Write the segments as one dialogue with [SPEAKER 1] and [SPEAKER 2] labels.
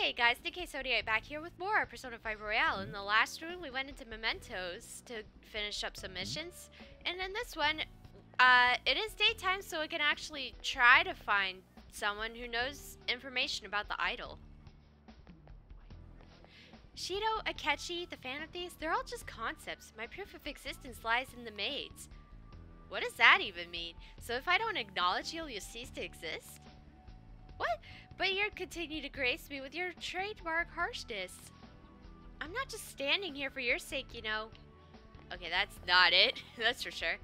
[SPEAKER 1] Hey guys, DK78 back here with more Persona 5 Royale. In the last room, we went into Mementos to finish up some missions. And in this one, it is daytime, so we can actually try to find someone who knows information about the idol. Shido, Akechi, the fan of these, they're all just concepts. My proof of existence lies in the maids. What does that even mean? So if I don't acknowledge you, you'll cease to exist? What? But you continue to grace me with your trademark harshness. I'm not just standing here for your sake, you know. Okay, that's not it. That's for sure.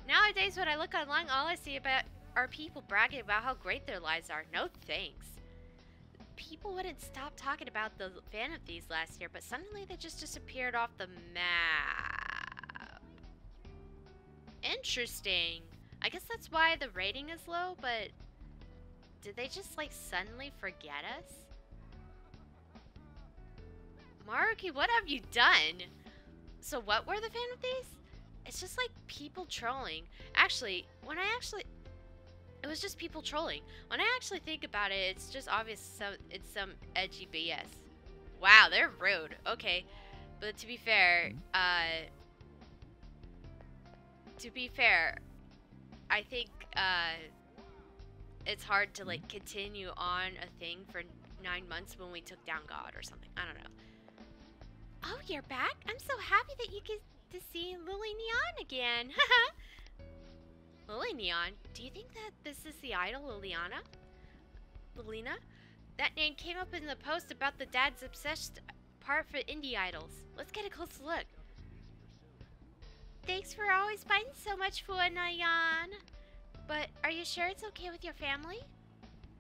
[SPEAKER 1] Nowadays, when I look online, all I see about are people bragging about how great their lives are. No thanks. People wouldn't stop talking about the fan of these last year, but suddenly they just disappeared off the map. Interesting. I guess that's why the rating is low, but did they just like suddenly forget us? Maruki, what have you done? So what were the fan of these? It's just like people trolling. Actually, it was just people trolling. When I actually think about it, it's just obvious it's some edgy BS. Wow, they're rude. Okay. But to be fair, I think it's hard to like continue on a thing for 9 months when we took down God or something. I don't know. Oh, you're back? I'm so happy that you get to see Lily Neon again. Lily Neon? Do you think that this is the idol, Liliana? Lilina? That name came up in the post about the dad's obsessed part for indie idols. Let's get a close look. Thanks for always fighting so much, Fuanayan. But are you sure it's okay with your family?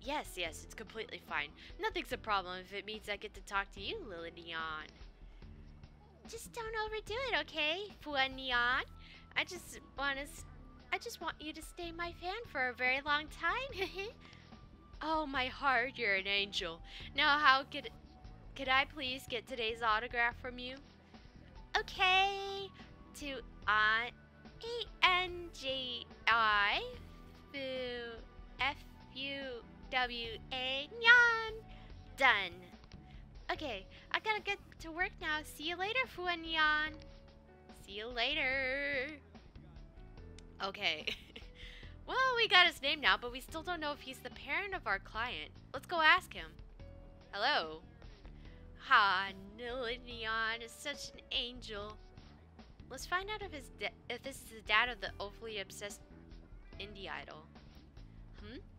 [SPEAKER 1] Yes, it's completely fine. Nothing's a problem if it means I get to talk to you, Lily Neon. Just don't overdo it, okay, Fuanayan? I just want you to stay my fan for a very long time. Oh, my heart, you're an angel. Now, how could I please get today's autograph from you? Okay, to E-N-G-I F-U-W-A Nyan. Done. Okay, I gotta get to work now. See you later, Fuanyan. See you later. Okay. Well, we got his name now, but we still don't know if he's the parent of our client. Let's go ask him. Hello. Neon is such an angel. Let's find out if this is the dad of the awfully obsessed indie idol.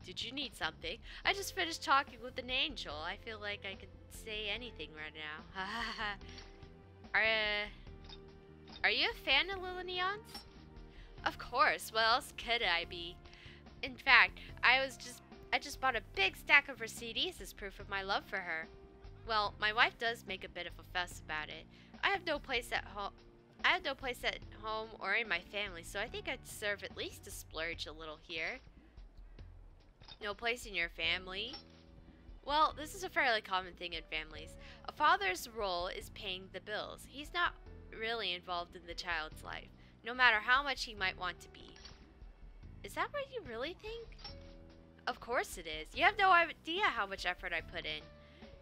[SPEAKER 1] Did you need something? I just finished talking with an angel. I feel like I could say anything right now. Are you a fan of Lily Neon's? Of course. What else could I be? In fact, I just bought a big stack of her CDs as proof of my love for her. Well, my wife does make a bit of a fuss about it. I have no place at home or in my family, so I think I'd deserve at least to splurge a little here. No place in your family? Well, this is a fairly common thing in families. A father's role is paying the bills. He's not really involved in the child's life, no matter how much he might want to be. Is that what you really think? Of course it is. You have no idea how much effort I put in.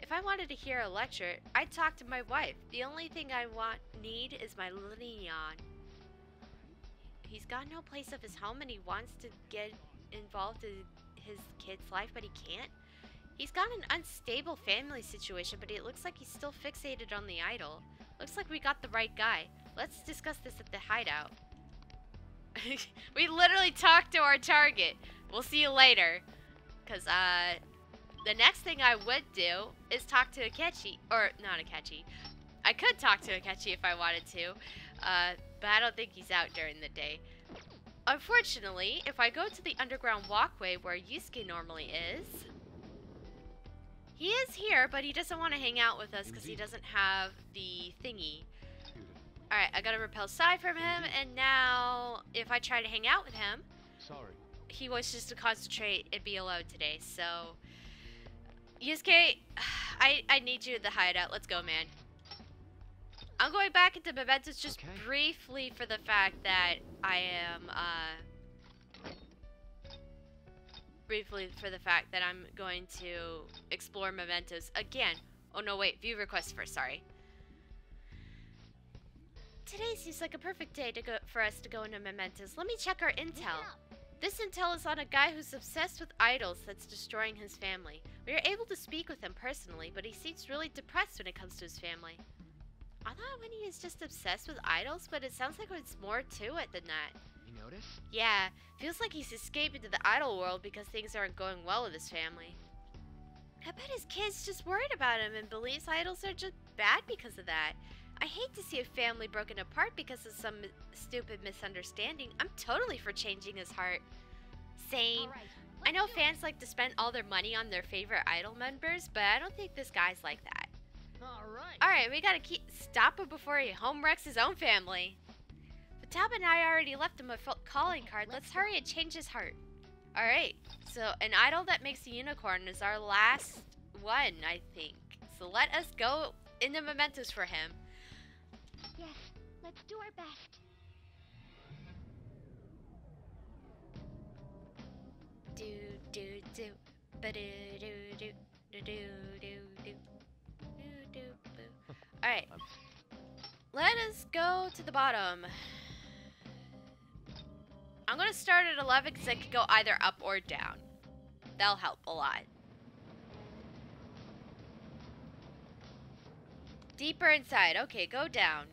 [SPEAKER 1] If I wanted to hear a lecture, I'd talk to my wife. The only thing I need is my Neon. He's got no place of his home and he wants to get involved in his kid's life, but he can't. He's got an unstable family situation, but it looks like he's still fixated on the idol. Looks like we got the right guy. Let's discuss this at the hideout. We literally talked to our target. We'll see you later. Because, the next thing I would do is talk to Akechi. Or, not Akechi. I could talk to Akechi if I wanted to. But I don't think he's out during the day. Unfortunately, if I go to the underground walkway where Yusuke normally is, he is here, but he doesn't want to hang out with us because he doesn't have the thingy. Alright, I gotta repel Sai from him, and now if I try to hang out with him, he wants just to concentrate and be alone today. So, Yusuke, I need you at the hideout. Let's go, man. I'm going back into Mementos just briefly for the fact that I am, briefly for the fact that I'm going to explore Mementos again. Oh no, wait, view request first, sorry. Today seems like a perfect day for us to go into Mementos. Let me check our intel. This intel is on a guy who's obsessed with idols that's destroying his family. We are able to speak with him personally, but he seems really depressed when it comes to his family. I thought when he is just obsessed with idols, but it sounds like it's more to it than that.
[SPEAKER 2] You notice?
[SPEAKER 1] Yeah, feels like he's escaped into the idol world because things aren't going well with his family. I bet his kid's just worried about him and believes idols are just bad because of that. I hate to see a family broken apart because of some stupid misunderstanding. I'm totally for changing his heart. Same. I know fans like to spend all their money on their favorite idol members, but I don't think this guy's like that. Alright, we gotta stop him before he home wrecks his own family. Tab and I already left him a calling card. Let's hurry and change his heart. Alright, so an idol that makes a unicorn is our last one, I think. So let us go into Mementos for him.
[SPEAKER 3] Yes, let's do our best.
[SPEAKER 1] Do do do, ba do do do do do do do do do. All right, let us go to the bottom. I'm gonna start at 11 because I could go either up or down. That'll help a lot. Deeper inside. Okay, go down.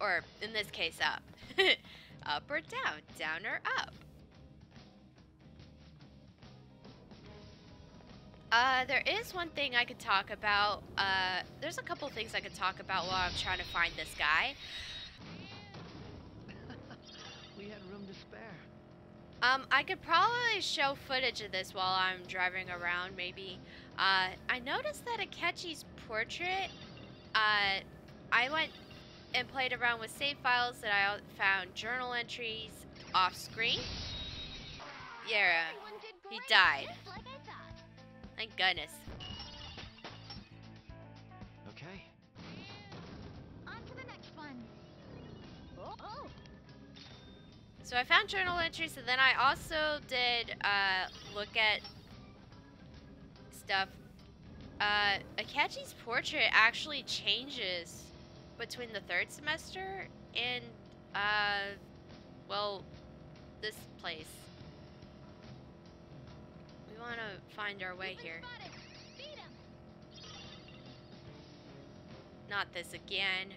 [SPEAKER 1] Or, in this case, up. Up or down. Down or up. There is one thing I could talk about. There's a couple things I could talk about while I'm trying to find this guy.
[SPEAKER 2] We had room to spare.
[SPEAKER 1] I could probably show footage of this while I'm driving around, maybe. I noticed that Akechi's portrait, I went and played around with save files that I found journal entries off screen. Yeah, he died. Thank goodness.
[SPEAKER 2] Okay.
[SPEAKER 3] On to the next one. Oh.
[SPEAKER 1] So I found journal entries, and then I also did look at stuff. Akechi's portrait actually changes between the third semester and well, this place. We want to find our way here. Not this again.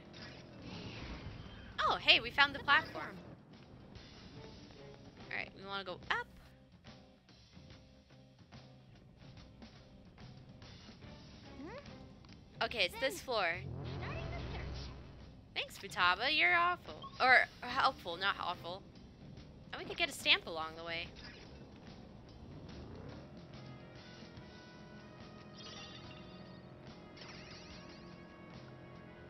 [SPEAKER 1] Oh, hey, we found the platform. Alright, we want to go up. Okay, it's this floor. Thanks, Futaba. You're awful. Or helpful, not awful. And we could get a stamp along the way.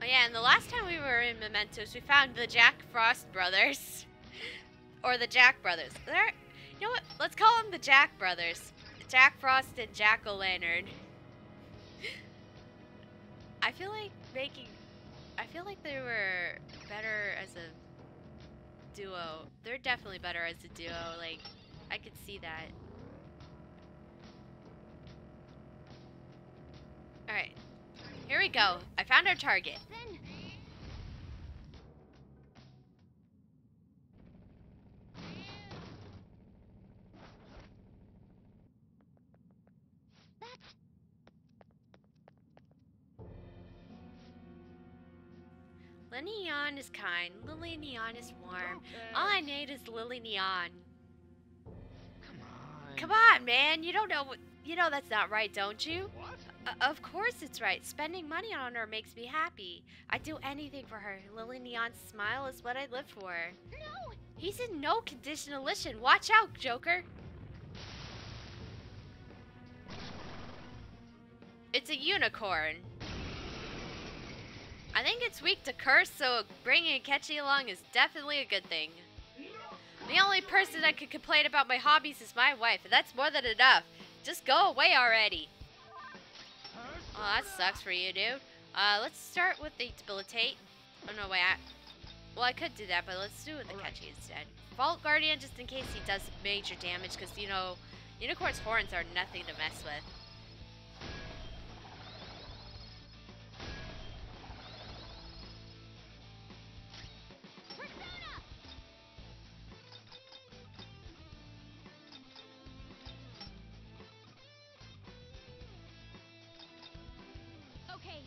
[SPEAKER 1] Oh yeah, and the last time we were in Mementos, we found the Jack Frost brothers. Or the Jack brothers. You know what? Let's call them the Jack brothers. Jack Frost and Jack-o'-lantern. I feel like they were better as a duo. They're definitely better as a duo. Like, I could see that. Alright. Here we go. I found our target. Lily Neon is kind. Lily Neon is warm. All I need is Lily Neon. Come on, man. You don't know what... You know that's not right, don't you?
[SPEAKER 2] What?
[SPEAKER 1] Of course it's right. Spending money on her makes me happy. I'd do anything for her. Lily Neon's smile is what I live for.
[SPEAKER 3] No!
[SPEAKER 1] He's in no condition to listen. Watch out, Joker. It's a unicorn. I think it's weak to curse, so bringing Akechi along is definitely a good thing. The only person that could complain about my hobbies is my wife, and that's more than enough. Just go away already. Oh, that sucks for you, dude. Let's start with the debilitate. Oh, no, wait. Well, I could do that, but let's do it with Akechi instead. Vault Guardian, just in case he does major damage, because, you know, Unicorn's horns are nothing to mess with.
[SPEAKER 3] Okay.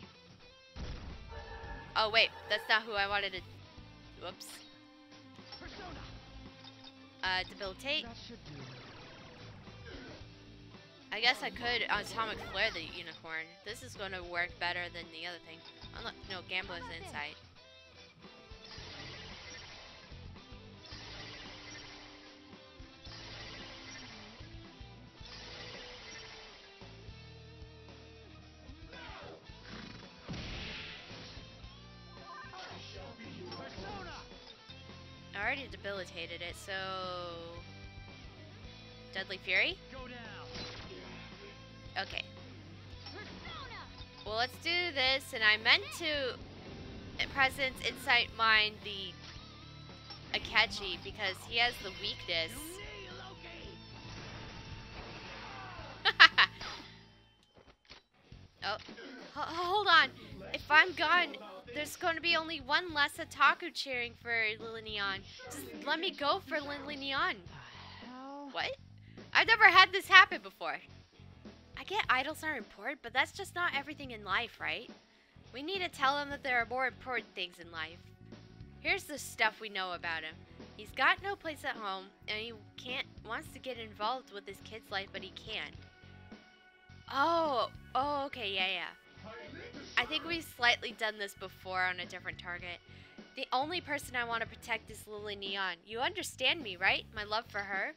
[SPEAKER 1] Oh wait, that's not who I wanted to. Whoops. Debilitate.
[SPEAKER 2] That should do.
[SPEAKER 1] I guess I could atomic flare the unicorn. This is going to work better than the other thing. Unlock, no, Gambler's Insight. I already debilitated it, so Deadly Fury?
[SPEAKER 2] Go down.
[SPEAKER 1] Okay. Well, let's do this, and I meant to Presence Insight Mind the Akechi because he has the weakness. Oh, hold on. If I'm gone, there's going to be only one less otaku cheering for Lily Neon. Just let me go for Lily Neon. What? I've never had this happen before. I get idols are important, but that's just not everything in life, right? We need to tell him that there are more important things in life. Here's the stuff we know about him. He's got no place at home, and he wants to get involved with his kid's life, but he can't. Oh, okay, yeah. I think we've slightly done this before on a different target. The only person I want to protect is Lily Neon. You understand me, right? My love for her?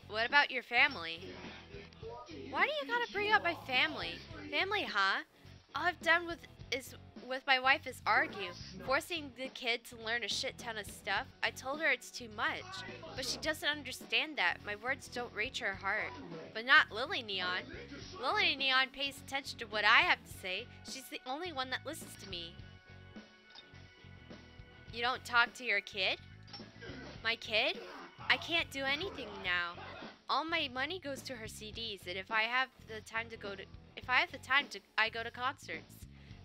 [SPEAKER 1] What about your family? Why do you gotta bring up my family? Family, huh? All I've done with my wife is argue, forcing the kid to learn a shit ton of stuff. I told her it's too much, but she doesn't understand that. My words don't reach her heart. But not Lily Neon. Lily Neon pays attention to what I have to say. She's the only one that listens to me. You don't talk to your kid? My kid? I can't do anything now. All my money goes to her CDs, and if I have the time I go to concerts.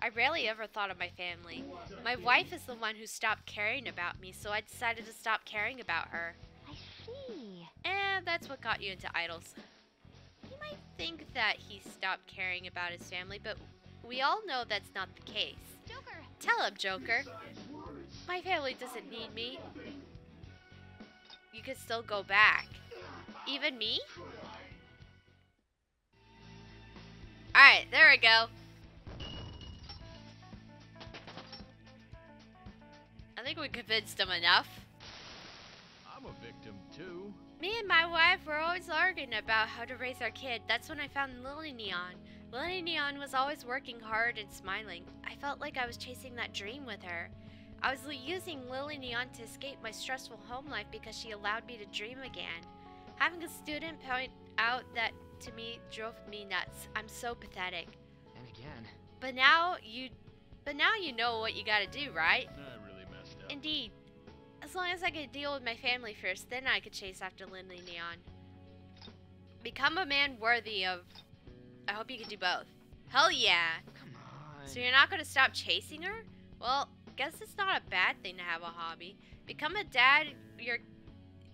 [SPEAKER 1] I rarely ever thought of my family. My wife is the one who stopped caring about me, so I decided to stop caring about her.
[SPEAKER 3] I see.
[SPEAKER 1] And that's what got you into idols. You might think that he stopped caring about his family, but we all know that's not the case.
[SPEAKER 3] Joker.
[SPEAKER 1] Tell him, Joker. My family doesn't need me. You could still go back. Even me? Alright, there we go. I think we convinced him enough.
[SPEAKER 2] I'm a victim too.
[SPEAKER 1] Me and my wife were always arguing about how to raise our kid. That's when I found Lily Neon. Lily Neon was always working hard and smiling. I felt like I was chasing that dream with her. I was using Lily Neon to escape my stressful home life because she allowed me to dream again. Having a student point out that to me drove me nuts. I'm so pathetic.
[SPEAKER 2] And again.
[SPEAKER 1] But now you know what you gotta do, right?
[SPEAKER 2] I really messed up.
[SPEAKER 1] Indeed. As long as I could deal with my family first, then I could chase after Lily Neon. Become a man worthy of... I hope you can do both. Hell yeah!
[SPEAKER 2] Come on.
[SPEAKER 1] So you're not gonna stop chasing her? Well, guess it's not a bad thing to have a hobby. Become a dad your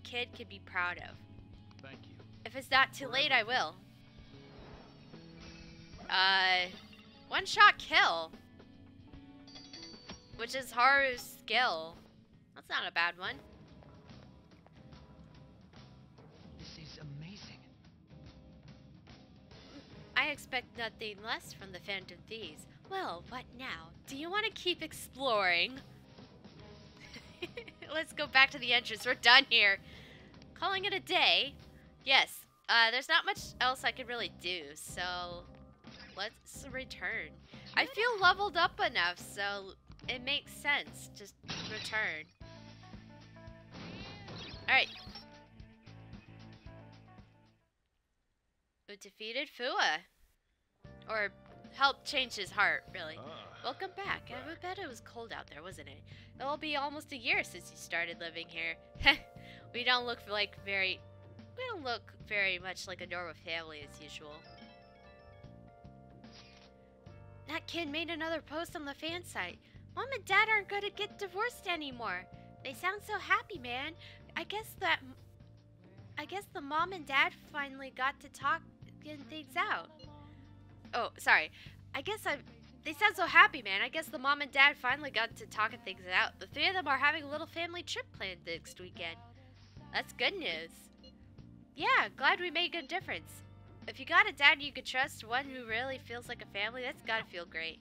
[SPEAKER 1] kid can be proud of.
[SPEAKER 2] Thank you.
[SPEAKER 1] If it's not too late, I will. One-shot kill. Which is Haru's skill. That's not a bad one.
[SPEAKER 2] This is amazing.
[SPEAKER 1] I expect nothing less from the Phantom Thieves. Well, what now? Do you want to keep exploring? Let's go back to the entrance. We're done here. Calling it a day. Yes, there's not much else I can really do, so let's return. I feel leveled up enough, so it makes sense. Just return. Alright. We defeated Fua. Or helped change his heart, really. Welcome back. I bet it was cold out there, wasn't it? It'll be almost a year since you started living here. We don't look very much like a normal family as usual. That kid made another post on the fan site. Mom and Dad aren't gonna get divorced anymore. They sound so happy, man. I guess the mom and dad finally got to talk things out. Oh, sorry. They sound so happy, man. I guess the mom and dad finally got to talking things out. The three of them are having a little family trip planned next weekend. That's good news. Yeah, glad we made a good difference. If you got a dad you could trust, one who really feels like a family, that's gotta feel great.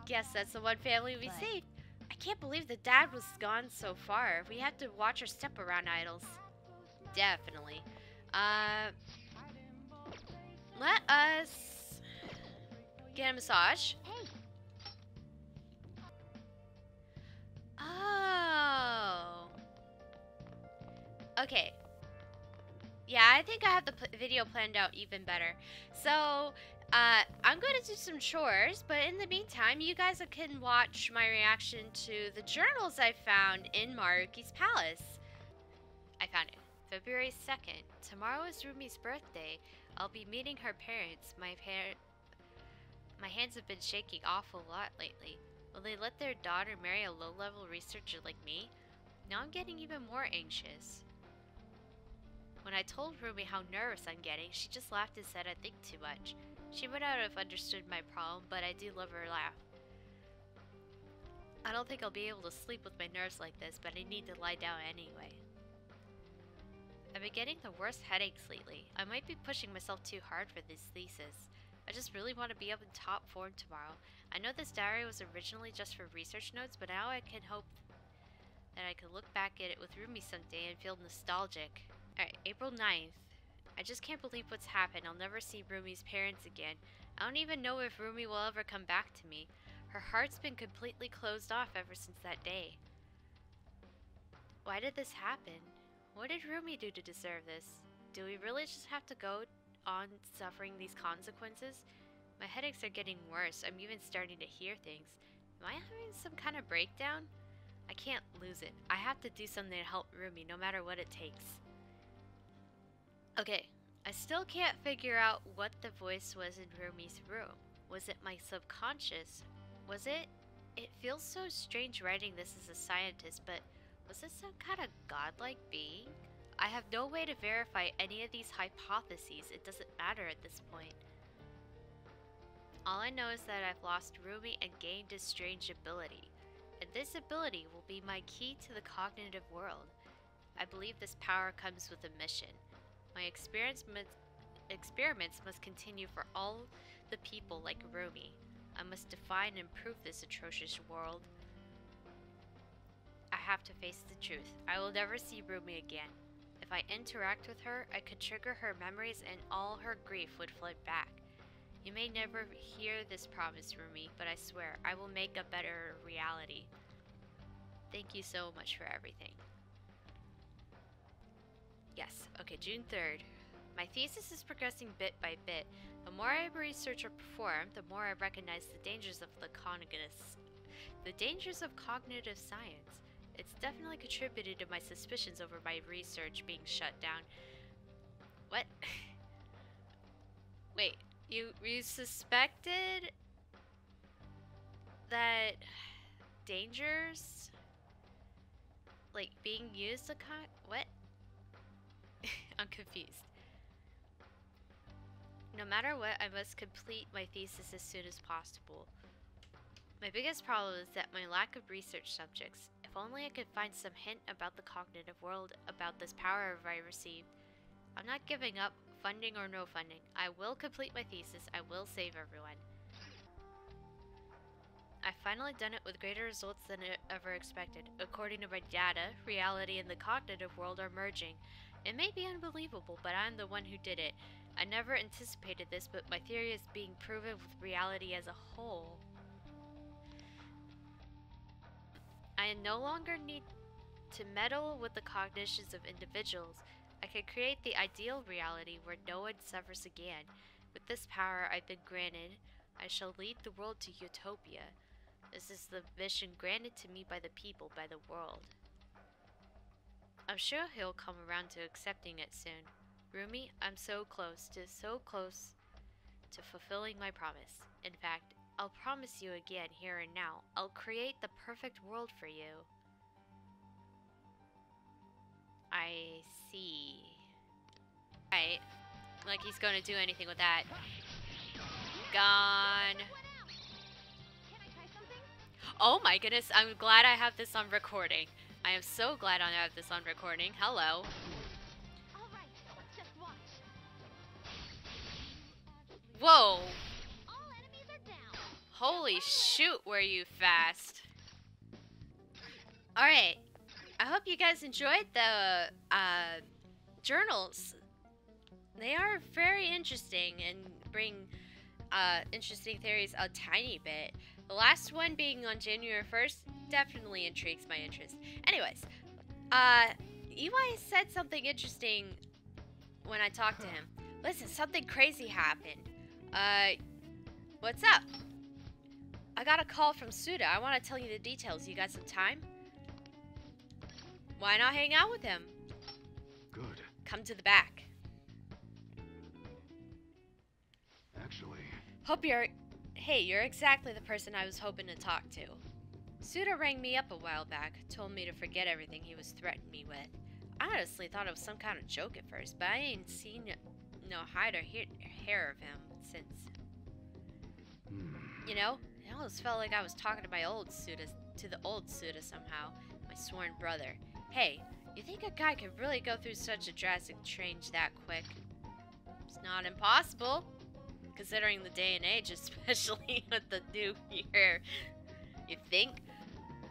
[SPEAKER 1] Guess that's the one family we saved. I can't believe the dad was gone so far. We have to watch our step around idols. Definitely. Let us get a massage.
[SPEAKER 3] Hey,
[SPEAKER 1] Oh. Okay. Yeah, I think I have the video planned out even better. So, I'm going to do some chores, but in the meantime, you guys can watch my reaction to the journals I found in Maruki's palace. I found it. February 2nd. Tomorrow is Rumi's birthday. I'll be meeting her parents. My hands have been shaking awful lot lately. Will they let their daughter marry a low-level researcher like me? Now I'm getting even more anxious. When I told Rumi how nervous I'm getting, she just laughed and said I think too much. She would not have understood my problem, but I do love her laugh. I don't think I'll be able to sleep with my nerves like this, but I need to lie down anyway. I've been getting the worst headaches lately. I might be pushing myself too hard for this thesis. I just really want to be up in top form tomorrow. I know this diary was originally just for research notes, but now I can hope that I can look back at it with Rumi someday and feel nostalgic. Alright, April 9th. I just can't believe what's happened. I'll never see Rumi's parents again. I don't even know if Rumi will ever come back to me. Her heart's been completely closed off ever since that day. Why did this happen? What did Rumi do to deserve this? Do we really just have to go on suffering these consequences? My headaches are getting worse. I'm even starting to hear things. Am I having some kind of breakdown? I can't lose it. I have to do something to help Rumi, no matter what it takes. Okay, I still can't figure out what the voice was in Rumi's room. Was it my subconscious? Was it? It feels so strange writing this as a scientist, but was this some kind of godlike being? I have no way to verify any of these hypotheses. It doesn't matter at this point. All I know is that I've lost Rumi and gained a strange ability. And this ability will be my key to the cognitive world. I believe this power comes with a mission. My experiments must continue for all the people like Rumi. I must define and improve this atrocious world. I have to face the truth. I will never see Rumi again. If I interact with her, I could trigger her memories and all her grief would flood back. You may never hear this promise, Rumi, but I swear I will make a better reality. Thank you so much for everything. Yes, okay, June 3rd. My thesis is progressing bit by bit. The more I research or perform, the more I recognize the dangers of cognitive science. It's definitely contributed to my suspicions over my research being shut down. What? Wait, you suspected that dangers, like being used to what? I'm confused. No matter what, I must complete my thesis as soon as possible. My biggest problem is that my lack of research subjects. If only I could find some hint about the cognitive world, about this power I received. I'm not giving up, funding or no funding. I will complete my thesis. I will save everyone. I've finally done it with greater results than I ever expected. According to my data, reality and the cognitive world are merging. It may be unbelievable, but I'm the one who did it. I never anticipated this, but my theory is being proven with reality as a whole. I no longer need to meddle with the cognitions of individuals. I can create the ideal reality where no one suffers again. With this power I've been granted, I shall lead the world to utopia. This is the mission granted to me by the people, by the world. I'm sure he'll come around to accepting it soon. Rumi, I'm so close to fulfilling my promise. In fact, I'll promise you again here and now. I'll create the perfect world for you. I see. Right. Like he's going to do anything with that. Gone.
[SPEAKER 3] Can I try something?
[SPEAKER 1] Oh my goodness, I'm glad I have this on recording. I am so glad I have this on recording. Hello.
[SPEAKER 3] All right, just watch.
[SPEAKER 1] Whoa.
[SPEAKER 3] All enemies are down.
[SPEAKER 1] Holy shoot, were you fast. Alright. I hope you guys enjoyed the journals. They are very interesting and bring interesting theories a tiny bit. The last one being on January 1st definitely intrigues my interest. Anyways, EY said something interesting when I talked to him. Listen, something crazy happened. What's up? I got a call from Suda. I want to tell you the details. You got some time? Why not hang out with him?
[SPEAKER 4] Good.
[SPEAKER 1] Come to the back.
[SPEAKER 4] Actually,
[SPEAKER 1] Hope you're... Hey, you're exactly the person I was hoping to talk to. Suda rang me up a while back, told me to forget everything he was threatening me with. I honestly thought it was some kind of joke at first, but I ain't seen no hide or hair of him since. You know, it almost felt like I was talking to my old Suda, to the old Suda somehow, my sworn brother. Hey, you think a guy could really go through such a drastic change that quick? It's not impossible, considering the day and age, especially with the new year. You think?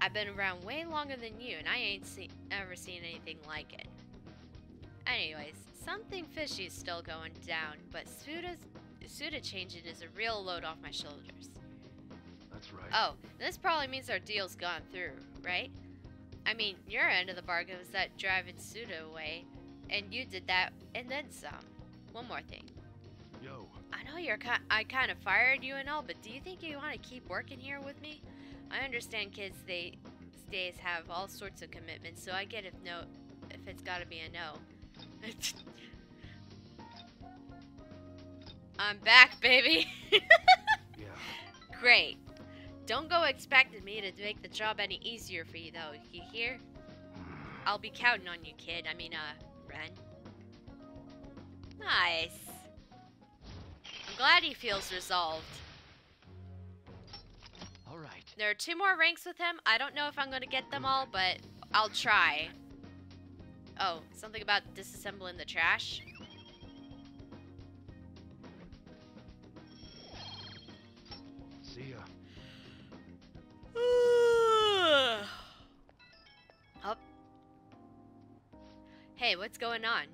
[SPEAKER 1] I've been around way longer than you, and I ain't ever seen anything like it. Anyways, something fishy is still going down, but Suda changing is a real load off my shoulders.
[SPEAKER 4] that's right.
[SPEAKER 1] Oh, this probably means our deal's gone through, right? I mean, your end of the bargain was that driving Suda away, and you did that and then some. One more thing.
[SPEAKER 4] Yo,
[SPEAKER 1] I know I kind of fired you and all, but do you think you want to keep working here with me? I understand kids these days have all sorts of commitments, so I get if it's got to be a no. I'm back, baby.
[SPEAKER 4] yeah.
[SPEAKER 1] Great. Don't go expecting me to make the job any easier for you, though. You hear? I'll be counting on you, kid. I mean, Ren. Nice. I'm glad he feels resolved.
[SPEAKER 2] All right.
[SPEAKER 1] There are 2 more ranks with him. I don't know if I'm going to get them all, but I'll try. Oh, something about disassembling the trash.
[SPEAKER 4] See ya.
[SPEAKER 1] Oh. Hey, what's going on?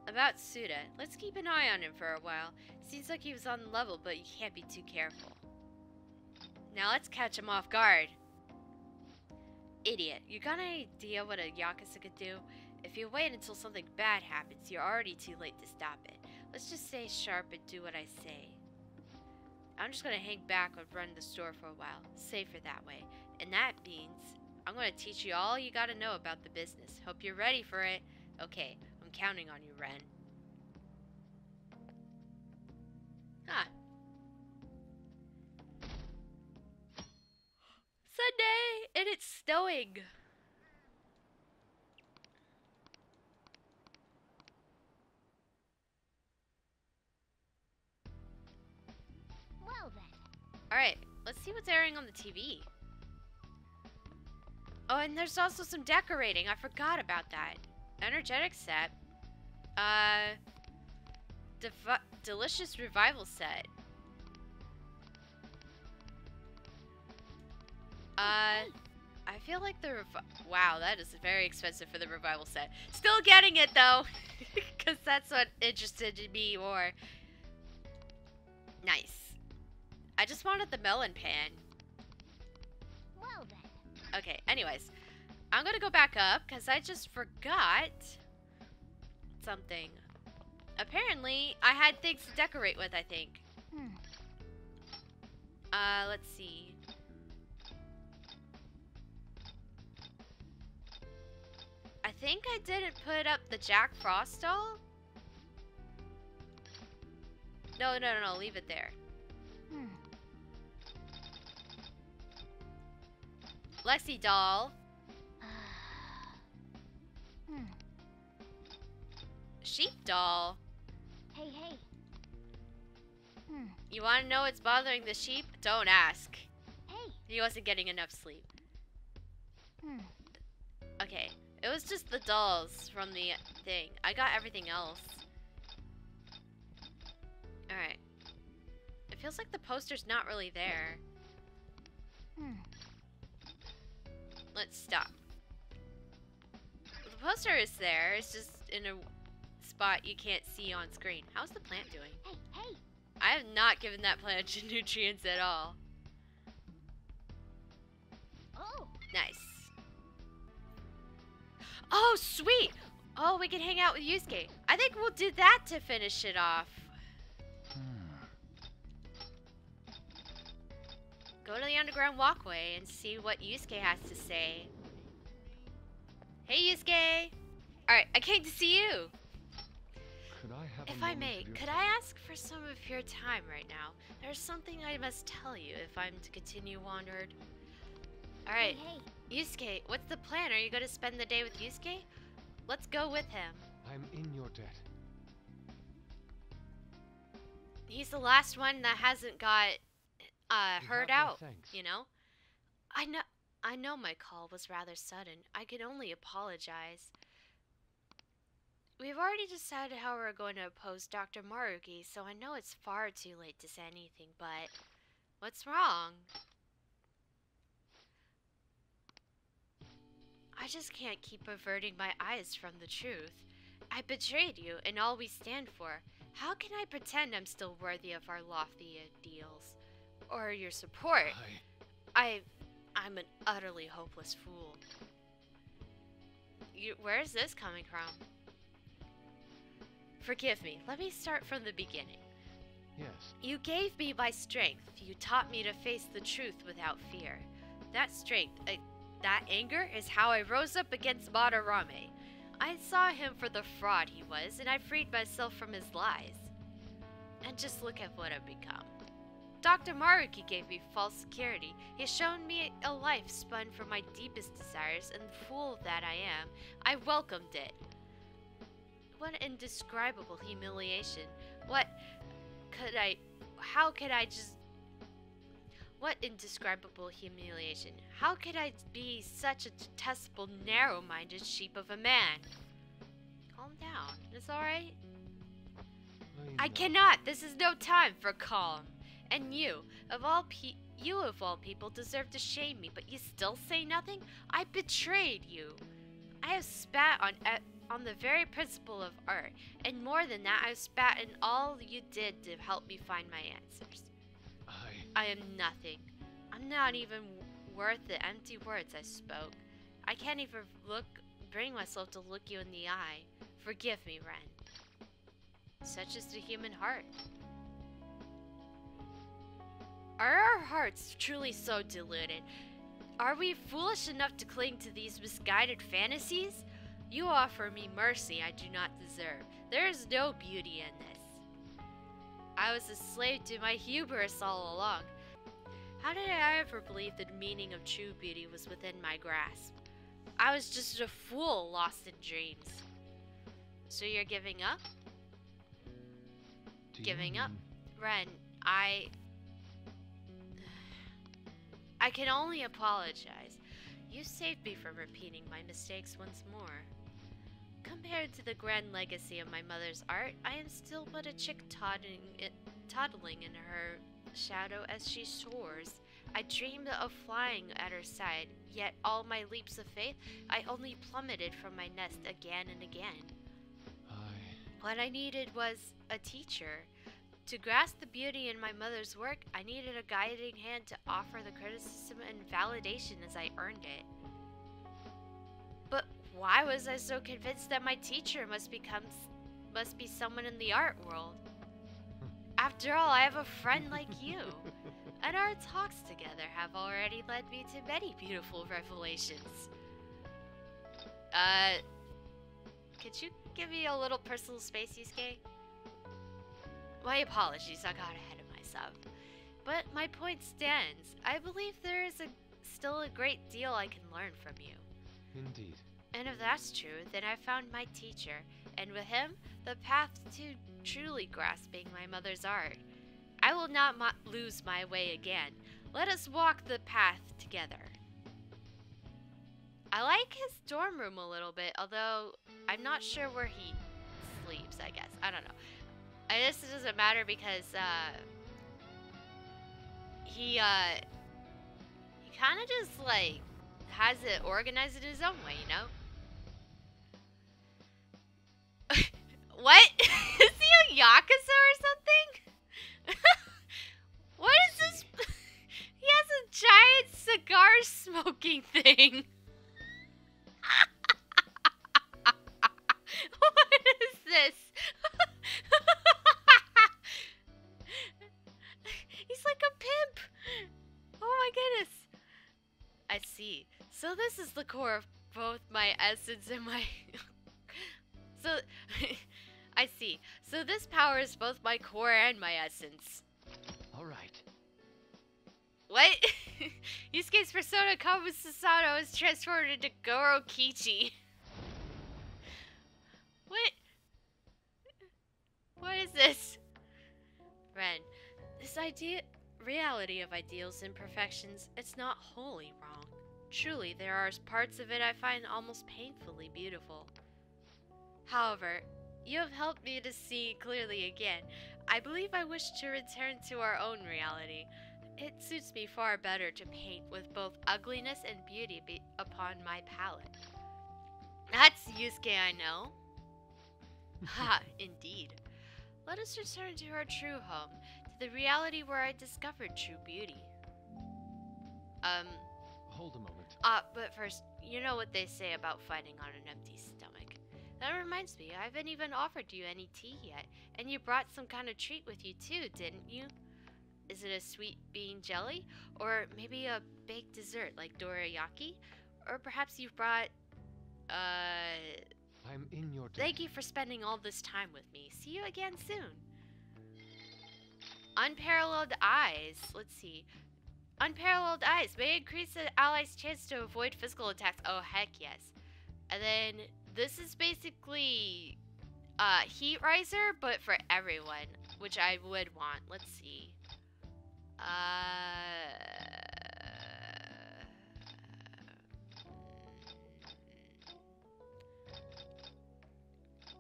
[SPEAKER 1] About Suda, let's keep an eye on him for a while. Seems like he was on the level, but you can't be too careful. Now let's catch him off guard. Idiot, you got any idea what a Yakuza could do? If you wait until something bad happens, you're already too late to stop it. Let's just stay sharp and do what I say. I'm just gonna hang back and run the store for a while. Safer that way. And that means I'm gonna teach you all you gotta know about the business. Hope you're ready for it. Okay, I'm counting on you, Ren. Ah. Sunday, and it's snowing.
[SPEAKER 3] Well then.
[SPEAKER 1] Alright, let's see what's airing on the TV. Oh, and there's also some decorating. I forgot about that. Energetic set. Delicious revival set. I feel like wow, that is very expensive for the revival set. Still getting it though, because that's what interested me more. Nice. I just wanted the melon pan.
[SPEAKER 3] Well then.
[SPEAKER 1] Okay, anyways. I'm gonna go back up, because I just forgot something. Apparently, I had things to decorate with, I think. Let's see. I think I didn't put up the Jack Frost doll. No, leave it there.
[SPEAKER 3] Hmm.
[SPEAKER 1] Lexi doll.
[SPEAKER 3] Hmm.
[SPEAKER 1] Sheep doll.
[SPEAKER 3] Hey, hey. Hmm.
[SPEAKER 1] You want to know what's bothering the sheep? Don't ask.
[SPEAKER 3] Hey.
[SPEAKER 1] He wasn't getting enough sleep.
[SPEAKER 3] Hmm.
[SPEAKER 1] Okay, it was just the dolls from the thing. I got everything else. Alright. It feels like the poster's not really there.
[SPEAKER 3] Hmm.
[SPEAKER 1] Let's stop. The poster is there, it's just in a spot you can't see on screen. How's the plant doing?
[SPEAKER 3] Hey, hey.
[SPEAKER 1] I have not given that plant nutrients at all.
[SPEAKER 3] Oh.
[SPEAKER 1] Nice. Oh, sweet! Oh, we can hang out with Yusuke. I think we'll do that to finish it off. Go to the underground walkway and see what Yusuke has to say. Hey, Yusuke! Alright, I came to see you!
[SPEAKER 4] Could I have
[SPEAKER 1] If
[SPEAKER 4] a
[SPEAKER 1] I
[SPEAKER 4] moment
[SPEAKER 1] may,
[SPEAKER 4] of your
[SPEAKER 1] could
[SPEAKER 4] time?
[SPEAKER 1] I ask for some of your time right now? There's something I must tell you if I'm to continue wandered. Alright,
[SPEAKER 3] Hey, hey.
[SPEAKER 1] Yusuke, what's the plan? Are you going to spend the day with Yusuke? Let's go with him.
[SPEAKER 4] I'm in your debt.
[SPEAKER 1] He's the last one that hasn't got
[SPEAKER 4] You
[SPEAKER 1] heard
[SPEAKER 4] have my
[SPEAKER 1] out,
[SPEAKER 4] thanks.
[SPEAKER 1] you know? I know my call was rather sudden. I can only apologize. We've already decided how we're going to oppose Dr. Maruki, so I know it's far too late to say anything, but what's wrong? I just can't keep averting my eyes from the truth. I betrayed you and all we stand for. How can I pretend I'm still worthy of our lofty ideals? Or your support? I'm an utterly hopeless fool. Where is this coming from? Forgive me, let me start from the beginning.
[SPEAKER 4] Yes.
[SPEAKER 1] You gave me my strength. You taught me to face the truth without fear. That strength, that anger is how I rose up against Madarame. I saw him for the fraud he was, and I freed myself from his lies. And just look at what I've become. Dr. Maruki gave me false security. He's shown me a life spun from my deepest desires, and fool that I am, I welcomed it. What indescribable humiliation. What indescribable humiliation. How could I be such a detestable, narrow-minded sheep of a man? Calm down. It's alright. I cannot. This is no time for calm. And you, of all people, deserve to shame me, but you still say nothing? I betrayed you. I have spat on the very principle of art, and more than that, I've spat in all you did to help me find my answers. I am nothing. I'm not even worth the empty words I spoke. I can't even bring myself to look you in the eye. Forgive me, Ren. Such is the human heart. Are our hearts truly so deluded? Are we foolish enough to cling to these misguided fantasies? You offer me mercy I do not deserve. There is no beauty in this. I was a slave to my hubris all along. How did I ever believe the meaning of true beauty was within my grasp? I was just a fool lost in dreams. So you're giving up? Giving up? Ren, I can only apologize. You saved me from repeating my mistakes once more. Compared to the grand legacy of my mother's art, I am still but a chick toddling in her shadow as she soars. I dreamed of flying at her side, yet all my leaps of faith, I only plummeted from my nest again and again. What I needed was a teacher. To grasp the beauty in my mother's work, I needed a guiding hand to offer the criticism and validation as I earned it. But why was I so convinced that my teacher must be someone in the art world? After all, I have a friend like you, and our talks together have already led me to many beautiful revelations. Could you give me a little personal space, Yusuke? My apologies, I got ahead of myself. But my point stands. I believe there is still a great deal I can learn from you.
[SPEAKER 4] Indeed.
[SPEAKER 1] And if that's true, then I found my teacher, and with him, the path to truly grasping my mother's art. I will not lose my way again. Let us walk the path together. I like his dorm room a little bit, although I'm not sure where he sleeps, I guess. I don't know. I guess it doesn't matter because, he kind of just, like, has it organized in his own way, you know? What? Is he a Yakuza or something? What is this? He has a giant cigar smoking thing. What is this? He's like a pimp. Oh my goodness. I see. So this is the core of both my essence and my... So... I see. So this powers both my core and my essence.
[SPEAKER 2] Alright.
[SPEAKER 1] What? Yusuke's persona Kabu Susanoo is transformed into Goro Kichi. What? What is this? Ren, this reality of ideals and perfections, it's not wholly wrong. Truly, there are parts of it I find almost painfully beautiful. However, you have helped me to see clearly again. I believe I wish to return to our own reality. It suits me far better to paint with both ugliness and beauty upon my palette. That's Yusuke, I know. Ha, indeed. Let us return to our true home, to the reality where I discovered true beauty.
[SPEAKER 4] Hold a moment.
[SPEAKER 1] But first, you know what they say about fighting on an empty stomach. That reminds me, I haven't even offered you any tea yet, and you brought some kind of treat with you too, didn't you? Is it a sweet bean jelly? Or maybe a baked dessert like dorayaki? Or perhaps you've brought,
[SPEAKER 4] I'm in your debt.
[SPEAKER 1] Thank you for spending all this time with me. See you again soon. Unparalleled eyes. Let's see. Unparalleled eyes may increase the allies' chance to avoid physical attacks. Oh, heck yes. And then this is basically heat riser, but for everyone, which I would want. Let's see.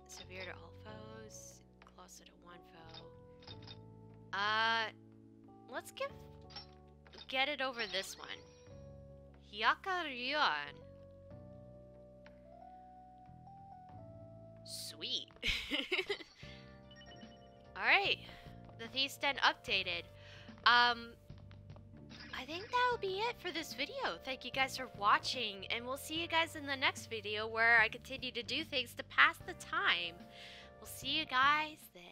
[SPEAKER 1] Severe to all foes, closer to one foe. Let's get it over this one. Hyakaryuan. Sweet. Alright. The Thief's Den updated. I think that'll be it for this video. Thank you guys for watching, and we'll see you guys in the next video where I continue to do things to pass the time. We'll see you guys then.